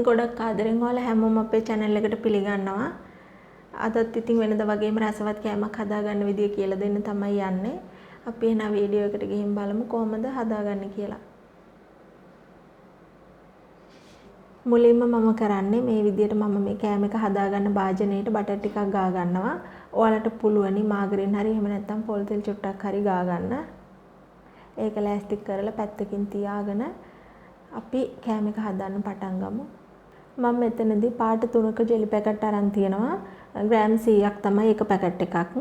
ගොඩක් ආදරෙන් ඔයාලා හැමෝම අපේ channel එකට පිළිගන්නවා. අදත් ඉතින් වෙනද වගේම රසවත් කෑමක් හදාගන්න විදිය කියලා දෙන්න තමයි යන්නේ. අපි එන වීඩියෝ එකට ගිහින් බලමු කොහොමද හදාගන්නේ කියලා. මුලින්ම මම කරන්නේ මේ විදියට මම මේ කෑම එක හදාගන්න භාජනයේට බටර් ටිකක් ගා ගන්නවා. ඔයාලට පුළුවනි මාගරින් හරි එහෙම නැත්නම් පොල් තෙල් චුට්ටක් හරි ගා ගන්න. ඒක ලෑස්ති කරලා පැත්තකින් තියාගෙන අපි කෑම එක හදන්න පටන් ගමු. මම මෙතනදී පාට 3ක ජෙලි පැකට් අරන් තියෙනවා. ග්‍රෑම් 100ක් තමයි එක පැකට් එකක්.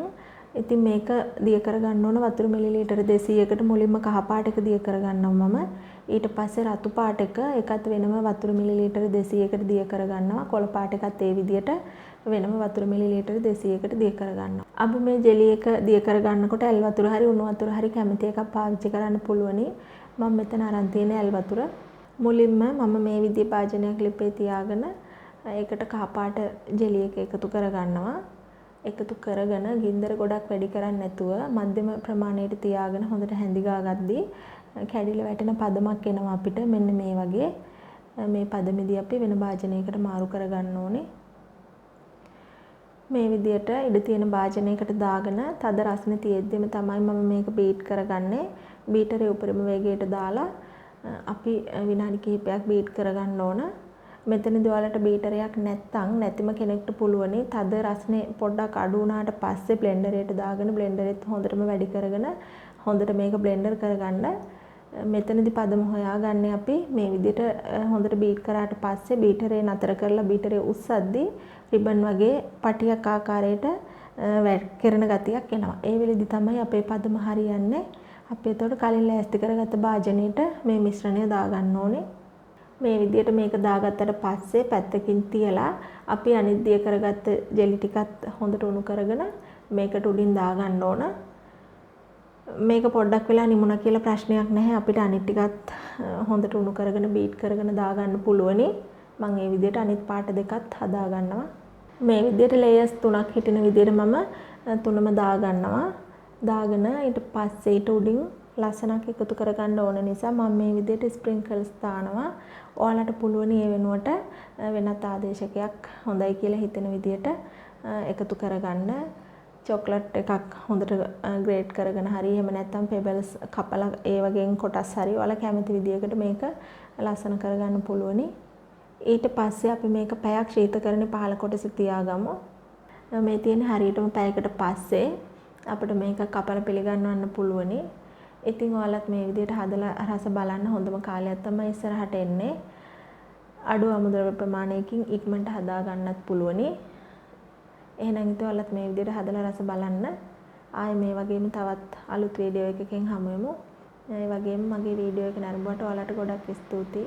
ඉතින් මේක දිය කරගන්න ඕන වතුර මිලිලීටර 200කට මුලින්ම කහ පාට එක දිය කරගන්නවා මම. ඊට පස්සේ රතු පාට එක ඒකත් වෙනම වතුර මිලිලීටර 200කට දිය කරගන්නවා. කොළ පාට එකත් ඒ විදියට වෙනම වතුර මිලිලීටර 200කට දිය කරගන්නවා. අපි මේ ජෙලි එක දිය කරගන්නකොට ඇල් වතුර හරි උණු වතුර හරි කැමති එකක් පාවිච්චි කරන්න පුළුවනි. මම මෙතන අරන් තියෙන ඇල් වතුර. මුලින්ම මම මේ විදිහේ භාජනයක් ලිපේ තියාගෙන ඒකට කහ පාට ජෙලි එක එකතු කරගන්නවා. එකතු කරගෙන ගින්දර ගොඩක් වැඩි කරන්නේ නැතුව මධ්‍යම ප්‍රමාණයට තියාගෙන හොඳට හැඳි ගාගද්දී කැඩිලා වැටෙන පදමක් එනවා අපිට. මෙන්න මේ වගේ මේ පදමෙදී අපි වෙන භාජනයකට මාරු කරගන්න ඕනේ. මේ විදියට ඉඩ තියෙන භාජනයකට දාගෙන තද රස්නේ තියෙද්දිම තමයි මම මේක බීට් කරගන්නේ. බීටරේ උඩරම වේගයට දාලා අපි විනාඩි කිහිපයක් බීට් කරගන්න ඕන. මෙතනදී ඔයාලට බීටරයක් නැතිම කෙනෙක්ට පුළුවනි තද රස්නේ පොඩ්ඩක් අඩු වුණාට පස්සේ බ්ලෙන්ඩරයට දාගෙන බ්ලෙන්ඩරෙත් හොඳටම වැඩි කරගෙන හොඳට මේක බ්ලෙන්ඩර් කරගන්න. මෙතනදී පදම හොයාගන්නේ අපි මේ විදිහට හොඳට බීට් කරාට පස්සේ බීටරේ නතර කරලා බීටරේ උස්සද්දී රිබන් වගේ පටියක් ආකාරයට වැක්කිරෙන ගතියක් එනවා. ඒ වෙලෙදි තමයි අපේ පදම හරියන්නේ. අපි එතකොට කලින් ලෑස්ති කරගත්ත භාජනයට මේ මිශ්‍රණය දාගන්න ඕනේ. මේ විදිහට මේක දාගත්තට පස්සේ පැත්තකින් තියලා අපි අනිත් දිය කරගත්ත ජෙලි ටිකත් හොඳට උණු කරගෙන මේකට උඩින් දාගන්න ඕන. මේක පොඩ්ඩක් වෙලා නිමුණා කියලා ප්‍රශ්නයක් නැහැ. අපිට අනිත් ටිකත් හොඳට උණු කරගෙන බීට් කරගෙන දාගන්න පුළුවනි. මම මේ විදිහට අනිත් පාට දෙකත් හදා ගන්නවා. මේ විදිහට ලේයර්ස් 3ක් හිටින විදිහට මම තුනම දාගන්නවා. දාගෙන ඊට පස්සේ ඊට උඩින් ලස්සනක් එකතු කරගන්න ඕන නිසා මම මේ විදිහට ස්ප්‍රින්කල්ස් දානවා. ඔයාලට පුළුවන් ඒ වෙනුවට වෙනත් ආදේශකයක් හොඳයි කියලා හිතෙන විදිහට එකතු කරගන්න. චොක්ලට් එකක් හොඳට ග්‍රේට් කරගෙන හරි එහෙම නැත්නම් පෙබල්ස් කපලා ඒ වගේන් කොටස් හරි ඔයාලා කැමති විදිහකට මේක ලස්සන කරගන්න පුළුවනි. ඊට පස්සේ අපි මේක පැයක් ශීතකරණේ පහළ කොටස තියාගමු. මේ තියෙන හරියටම පැයකට පස්සේ අපිට මේක කපලා පිළිගන්නවන්න පුළුවනි. ඉතින් ඔයාලත් මේ විදිහට හදලා රස බලන්න හොඳම කාලයක් තමයි ඉස්සරහට එන්නේ. අඩු අමුද්‍රව්‍ය ප්‍රමාණයකින් ඉක්මනට හදා ගන්නත් පුළුවනි. එහෙනම් ඉතින් ඔයාලත් මේ විදිහට හදලා රස බලන්න. ආයේ මේ වගේම තවත් අලුත් වීඩියෝ එකකින් හමු වෙමු. ඒ වගේම මගේ වීඩියෝ එක නරඹුවට ඔයාලට ගොඩක් ස්තුතියි.